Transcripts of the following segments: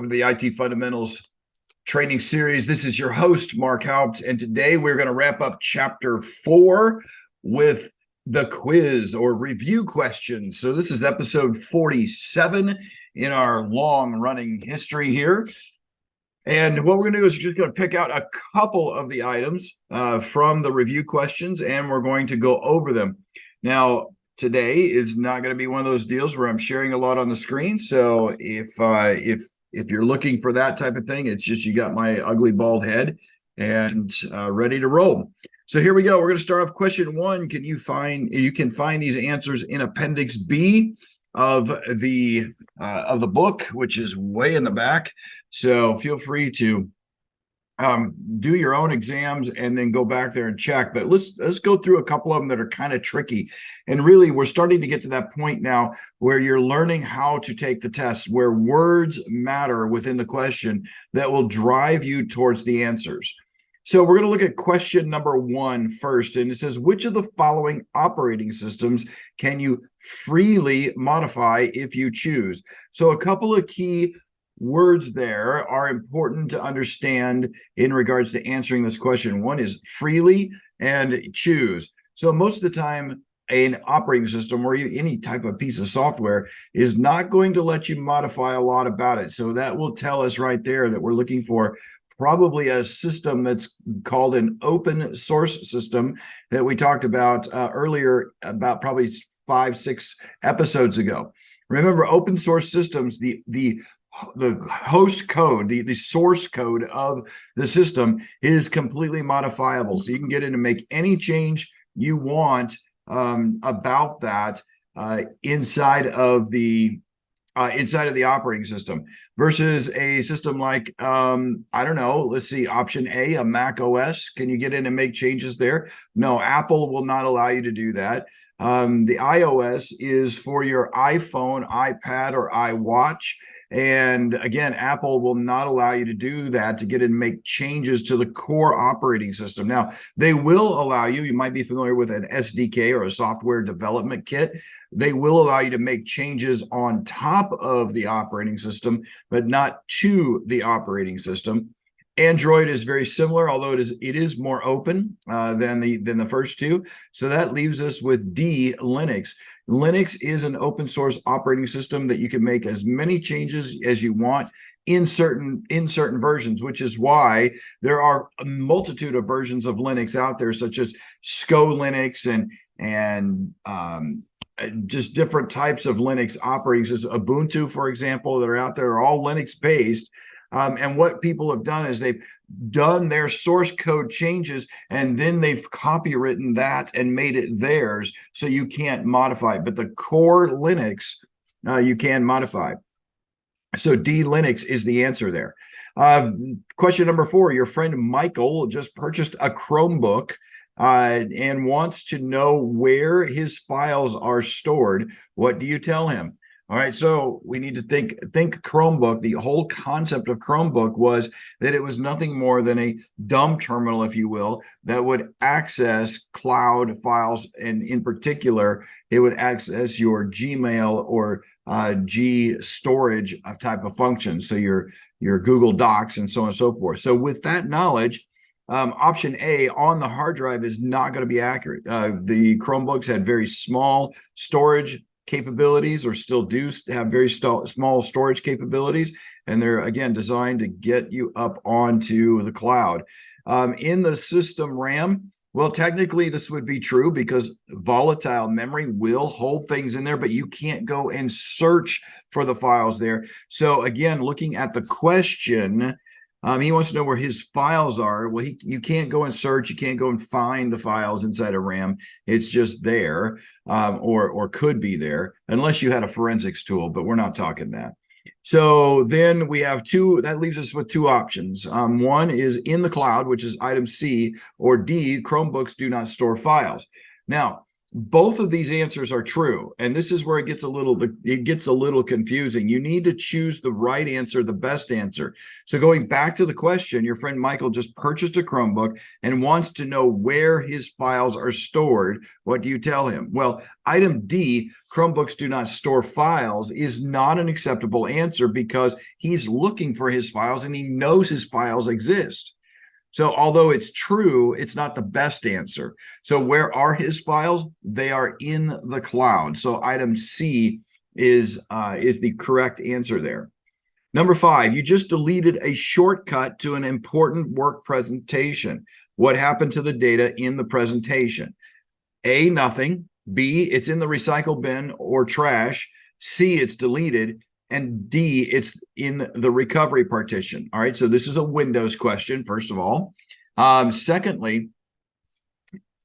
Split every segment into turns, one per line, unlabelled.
welcome to the IT Fundamentals training series. This is your host, Mark Haupt, and today we're going to wrap up chapter 4 with the quiz or review questions. So this is episode 47 in our long-running history here. And what we're going to do is just going to pick out a couple of the items from the review questions, and we're going to go over them. Now, today is not going to be one of those deals where I'm sharing a lot on the screen. So if you're looking for that type of thing, it's just you got my ugly bald head and ready to roll. So here we go. We're going to start off question 1. You can find these answers in Appendix B of the book, which is way in the back. So feel free to do your own exams and then go back there and check. But let's go through a couple of them that are kind of tricky. And really, we're starting to get to that point now where you're learning how to take the test, where words matter within the question that will drive you towards the answers. So we're going to look at question number 1 first. And it says, which of the following operating systems can you freely modify if you choose? So a couple of key words there are important to understand in regards to answering this question. One is freely and choose. So most of the time, an operating system or any type of piece of software is not going to let you modify a lot about it. So that will tell us right there that we're looking for probably a system that's called an open source system that we talked about earlier, about probably 5-6 episodes ago. Remember, open source systems, the host code, the source code of the system is completely modifiable. So you can get in and make any change you want about that inside of the operating system versus a system like, I don't know, let's see, option A, a Mac OS. Can you get in and make changes there? No, Apple will not allow you to do that. The iOS is for your iPhone, iPad, or iWatch. And again, Apple will not allow you to do that, to get in and make changes to the core operating system. Now, they will allow you might be familiar with an SDK or a software development kit. They will allow you to make changes on top of the operating system, but not to the operating system. Android is very similar, although it is more open than the first two. So that leaves us with D, Linux. Linux is an open source operating system that you can make as many changes as you want in certain versions, which is why there are a multitude of versions of Linux out there, such as SCO Linux and just different types of Linux operating systems. Ubuntu, for example, that are out there are all Linux based. And what people have done is they've done their source code changes and then they've copywritten that and made it theirs, so you can't modify it. But the core Linux, you can modify. So D, Linux is the answer there. Question number 4, your friend Michael just purchased a Chromebook and wants to know where his files are stored. What do you tell him? All right, so we need to think Chromebook. The whole concept of Chromebook was that it was nothing more than a dumb terminal, if you will, that would access cloud files, and in particular, it would access your Gmail or G storage type of function. So your Google Docs and so on and so forth. So with that knowledge, option A on the hard drive is not going to be accurate. The Chromebooks had very small storage capabilities, or still do have very small storage capabilities, and they're again designed to get you up onto the cloud. In the system RAM, well, technically this would be true because volatile memory will hold things in there, but you can't go and search for the files there. So again, looking at the question, he wants to know where his files are. Well, you can't go and search. You can't go and find the files inside of RAM. It's just there, or could be there, unless you had a forensics tool, but we're not talking that. So then we have two, that leaves us with 2 options. One is in the cloud, which is item C, or D, Chromebooks do not store files. Now, Both of these answers are true, and this is where it gets a little confusing. You need to choose the right answer, the best answer. So going back to the question, your friend Michael just purchased a Chromebook and wants to know where his files are stored. What do you tell him? Well, item D, Chromebooks do not store files, is not an acceptable answer because he's looking for his files and he knows his files exist. So although it's true, it's not the best answer. So where are his files? They are in the cloud. So item C is the correct answer there. Number 5, you just deleted a shortcut to an important work presentation. What happened to the data in the presentation? A, nothing. B, it's in the recycle bin or trash. C, it's deleted. And D, it's in the recovery partition. All right, so this is a Windows question, first of all. Secondly,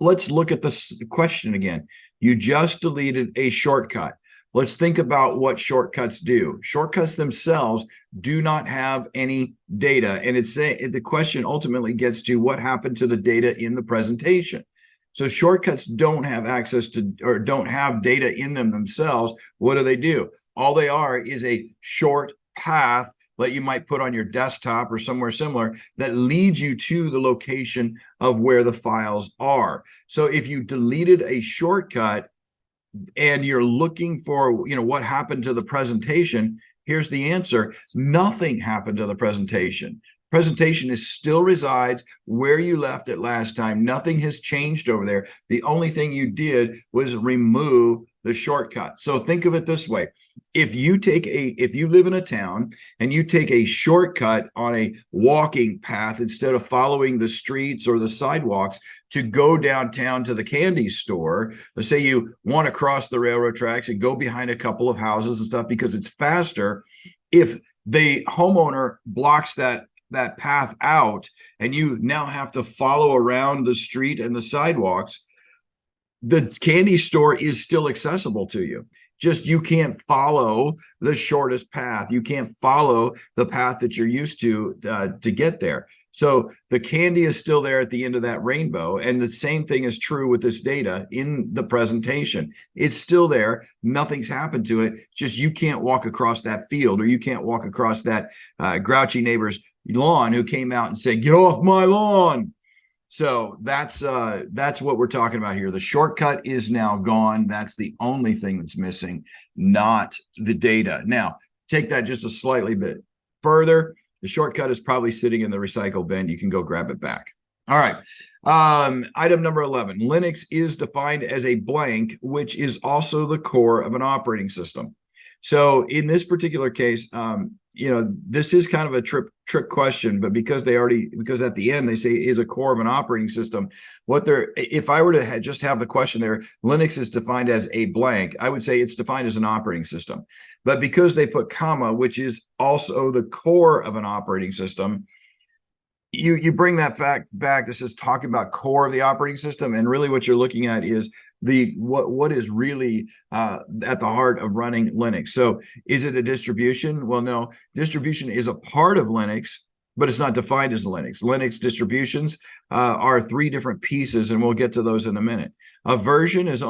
let's look at the question again. You just deleted a shortcut. Let's think about what shortcuts do. Shortcuts themselves do not have any data, and the question ultimately gets to what happened to the data in the presentation. So shortcuts don't have access to or don't have data in them themselves. What do? All they are is a short path that you might put on your desktop or somewhere similar that leads you to the location of where the files are. So if you deleted a shortcut and you're looking for, what happened to the presentation, here's the answer. Nothing happened to the presentation. Presentation still resides where you left it last time. Nothing has changed over there. The only thing you did was remove the shortcut. So think of it this way. If you live in a town and you take a shortcut on a walking path instead of following the streets or the sidewalks to go downtown to the candy store, let's say you want to cross the railroad tracks and go behind a couple of houses and stuff because it's faster, if the homeowner blocks that path out and you now have to follow around the street and the sidewalks, the candy store is still accessible to you. Just you can't follow the shortest path. You can't follow the path that you're used to get there. So the candy is still there at the end of that rainbow. And the same thing is true with this data in the presentation. It's still there. Nothing's happened to it. Just you can't walk across that field, or you can't walk across that grouchy neighbor's lawn who came out and said, "Get off my lawn." So that's what we're talking about here. The shortcut is now gone. That's the only thing that's missing, not the data. Now, take that just a slightly bit further. The shortcut is probably sitting in the recycle bin. You can go grab it back. All right. Item number 11, Linux is defined as a blank, which is also the core of an operating system. So in this particular case, this is kind of a trick question, but because at the end they say is a core of an operating system, if I were to just have the question there, Linux is defined as a blank, I would say it's defined as an operating system. But because they put comma, which is also the core of an operating system, you bring that fact back. This is talking about core of the operating system, and really what you're looking at is what is really at the heart of running Linux. So is it a distribution? Well, no, distribution is a part of Linux, but it's not defined as Linux. Linux distributions are 3 different pieces, and we'll get to those in a minute. A version is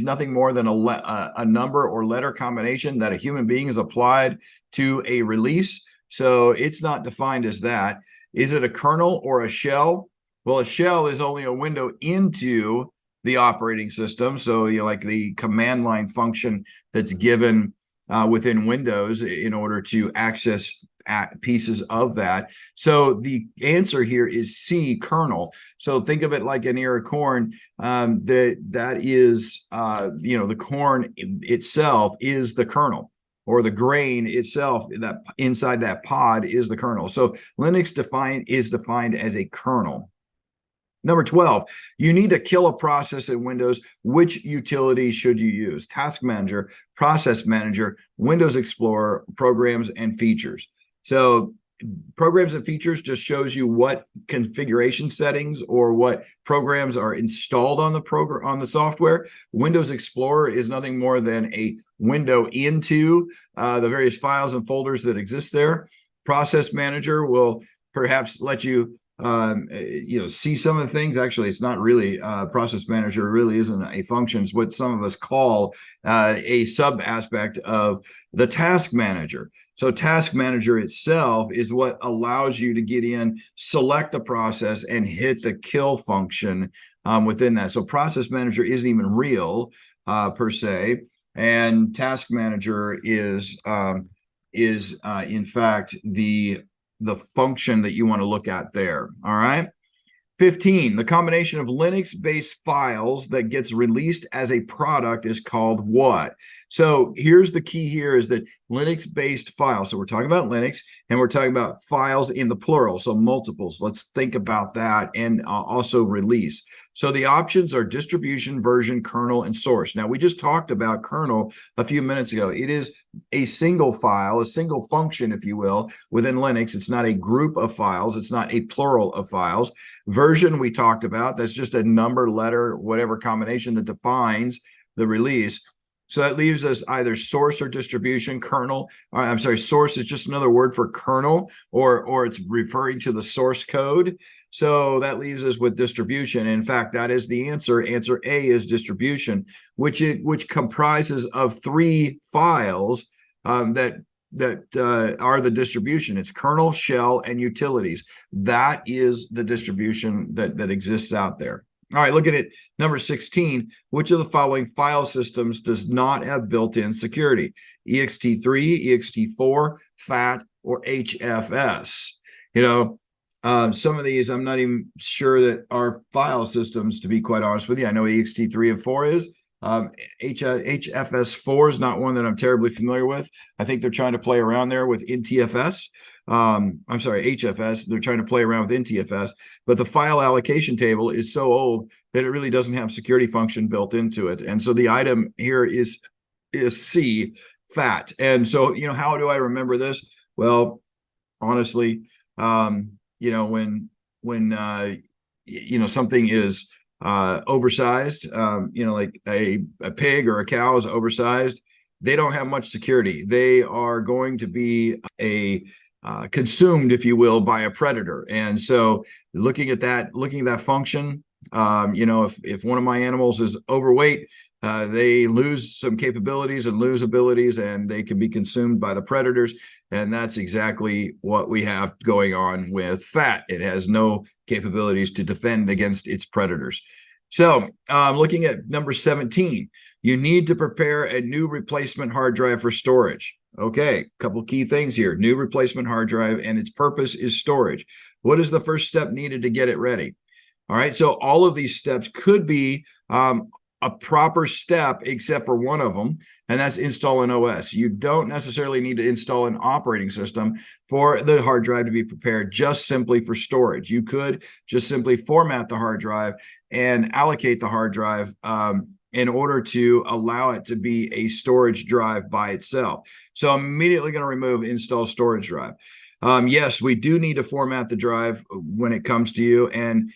nothing more than a number or letter combination that a human being has applied to a release. So it's not defined as that. Is it a kernel or a shell? Well, a shell is only a window into the operating system. So like the command line function that's given within Windows in order to access pieces of that. So the answer here is C, kernel. So think of it like an ear of corn. That is the corn itself is the kernel, or the grain itself that inside that pod is the kernel. So Linux is defined as a kernel. Number 12, you need to kill a process in Windows. Which utility should you use? Task Manager, Process Manager, Windows Explorer, Programs and Features. So Programs and Features just shows you what configuration settings or what programs are installed on the software. Windows Explorer is nothing more than a window into the various files and folders that exist there. Process Manager will perhaps let you see some of the things. Actually, it's not really process manager really isn't a function. It's what some of us call a sub aspect of the task manager. So task manager itself is what allows you to get in, select the process, and hit the kill function within that. So process manager isn't even real per se, and task manager is in fact the function that you want to look at there. All right. 15, the combination of Linux-based files that gets released as a product is called what? So here's the key here is that Linux-based files. So we're talking about Linux, and we're talking about files in the plural, so multiples. Let's think about that, and also release. So the options are distribution, version, kernel, and source. Now, we just talked about kernel a few minutes ago. It is a single file, a single function, if you will, within Linux. It's not a group of files. It's not a plural of files. Version we talked about, that's just a number, letter, whatever combination that defines the release. So that leaves us either source or distribution. Kernel, I'm sorry, source is just another word for kernel, or it's referring to the source code. So that leaves us with distribution. In fact, that is the answer. Answer A is distribution, which comprises of 3 files that are the distribution. It's kernel, shell, and utilities. That is the distribution that exists out there. All right, look at it. Number 16, which of the following file systems does not have built-in security? ext3, ext4, FAT, or HFS? Some of these I'm not even sure that are file systems, to be quite honest with you. I know ext3 and 4 is. HFS4 is not one that I'm terribly familiar with. I think they're trying to play around there with NTFS. I'm sorry, HFS. They're trying to play around with NTFS, but the file allocation table is so old that it really doesn't have security function built into it. And so the item here is C, FAT. And so, how do I remember this? Well, honestly, when something is oversized, like a pig or a cow is oversized, they don't have much security. They are going to be consumed, if you will, by a predator. And so looking at that function, if one of my animals is overweight, they lose some capabilities and lose abilities, and they can be consumed by the predators. And that's exactly what we have going on with FAT. It has no capabilities to defend against its predators. So looking at number 17, you need to prepare a new replacement hard drive for storage. Okay, a couple key things here. New replacement hard drive, and its purpose is storage. What is the first step needed to get it ready? All right, so all of these steps could be a proper step except for one of them, and that's install an OS. You don't necessarily need to install an operating system for the hard drive to be prepared just simply for storage. You could just simply format the hard drive and allocate the hard drive in order to allow it to be a storage drive by itself. So I'm immediately going to remove install storage drive. Yes, we do need to format the drive when it comes to you, and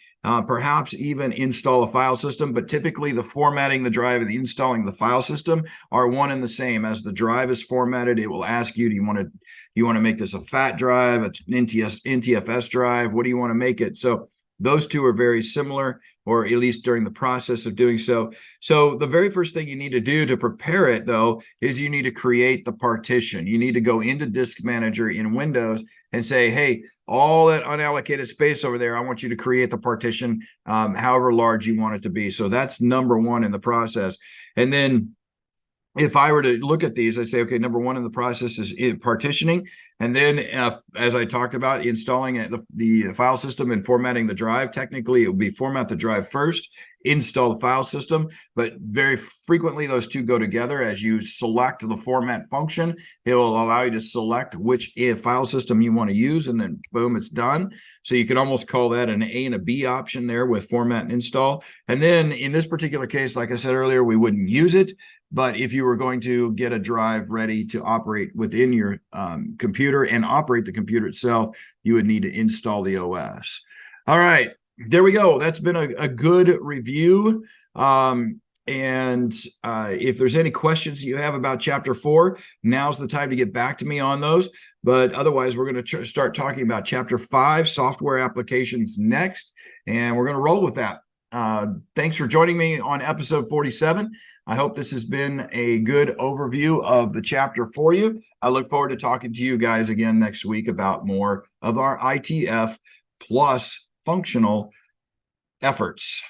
perhaps even install a file system, but typically the formatting the drive and the installing the file system are one and the same. As the drive is formatted, it will ask you, do you want to make this a FAT drive, an NTFS drive? What do you want to make it? So those two are very similar, or at least during the process of doing so. So the very first thing you need to do to prepare it, though, is you need to create the partition. You need to go into Disk Manager in Windows and say, hey, all that unallocated space over there, I want you to create the partition however large you want it to be. So that's number one in the process. And then if I were to look at these, I'd say, okay, number one in the process is partitioning. And then as I talked about, installing the file system and formatting the drive. Technically, it would be format the drive first, install the file system. But very frequently, those two go together. As you select the format function, it will allow you to select which file system you want to use. And then boom, it's done. So you can almost call that an A and a B option there with format and install. And then in this particular case, like I said earlier, we wouldn't use it. But if you were going to get a drive ready to operate within your computer and operate the computer itself, you would need to install the OS. All right, there we go. That's been a good review. And if there's any questions you have about chapter 4, now's the time to get back to me on those. But otherwise, we're going to start talking about chapter 5, software applications, next, and we're going to roll with that. Thanks for joining me on episode 47. I hope this has been a good overview of the chapter for you. I look forward to talking to you guys again next week about more of our ITF plus functional efforts.